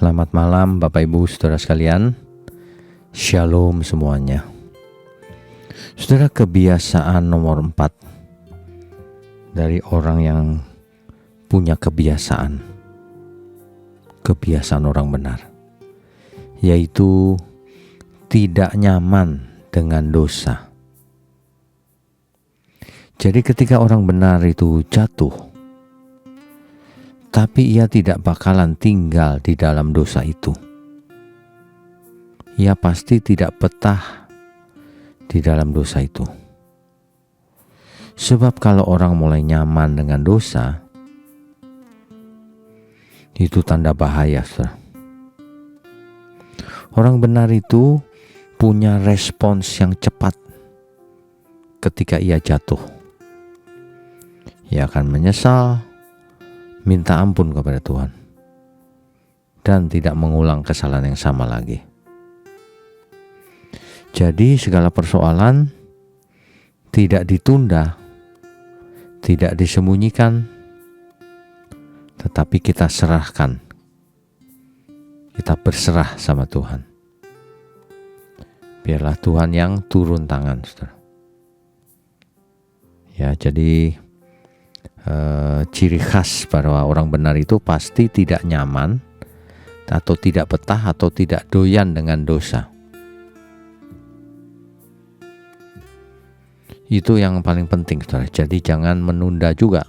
Selamat malam Bapak Ibu Saudara sekalian. Shalom semuanya. Saudara, kebiasaan nomor 4 dari orang yang punya kebiasaan orang benar, yaitu tidak nyaman dengan dosa. Jadi ketika orang benar itu jatuh, tapi ia tidak bakalan tinggal di dalam dosa itu. Ia pasti tidak betah di dalam dosa itu. Sebab kalau orang mulai nyaman dengan dosa, itu tanda bahaya, saudara. Orang benar itu punya respons yang cepat ketika ia jatuh. Ia akan menyesal, minta ampun kepada Tuhan, dan tidak mengulang kesalahan yang sama lagi. Jadi segala persoalan tidak ditunda, tidak disembunyikan, tetapi kita serahkan. Kita berserah sama Tuhan. Biarlah Tuhan yang turun tangan, saudara. Ya, jadi ciri khas bahwa orang benar itu pasti tidak nyaman atau tidak betah atau tidak doyan dengan dosa. Itu yang paling penting, saudara. Jadi jangan menunda juga.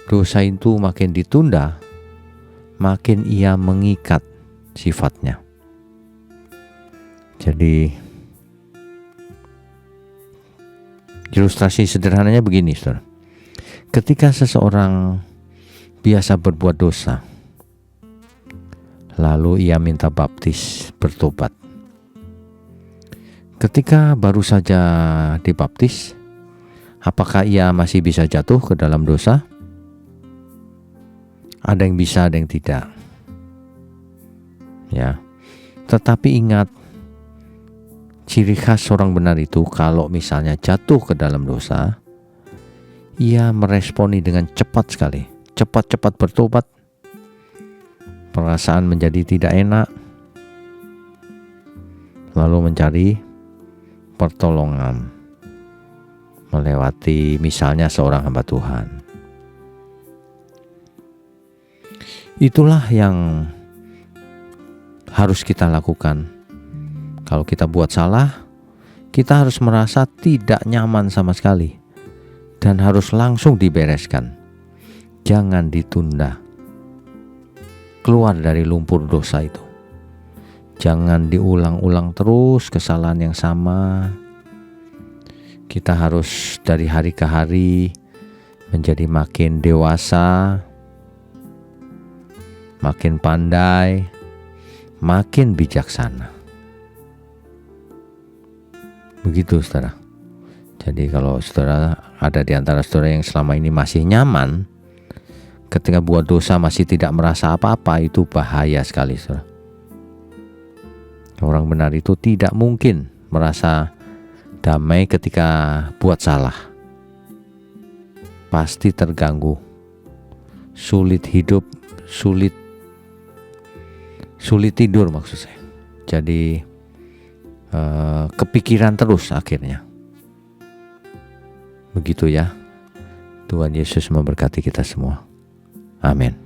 Dosa itu makin ditunda, makin ia mengikat sifatnya. Jadi ilustrasi sederhananya begini, saudara. Ketika seseorang biasa berbuat dosa, lalu ia minta baptis, bertobat. Ketika baru saja dibaptis, apakah ia masih bisa jatuh ke dalam dosa? Ada yang bisa, ada yang tidak. Ya. Tetapi ingat, ciri khas orang benar itu kalau misalnya jatuh ke dalam dosa, ia meresponi dengan cepat sekali, cepat-cepat bertobat. Perasaan menjadi tidak enak, lalu mencari pertolongan melewati misalnya seorang hamba Tuhan. Itulah yang harus kita lakukan. Kalau kita buat salah, kita harus merasa tidak nyaman sama sekali dan harus langsung dibereskan. Jangan ditunda. Keluar dari lumpur dosa itu. Jangan diulang-ulang terus kesalahan yang sama. Kita harus dari hari ke hari menjadi makin dewasa, makin pandai, makin bijaksana. Begitu, saudara. Jadi kalau saudara ada di antara saudara yang selama ini masih nyaman, ketika buat dosa masih tidak merasa apa-apa, itu bahaya sekali, saudara. Orang benar itu tidak mungkin merasa damai ketika buat salah. Pasti terganggu, sulit hidup, sulit tidur maksud saya. Jadi kepikiran terus akhirnya. Begitu ya. Tuhan Yesus memberkati kita semua. Amin.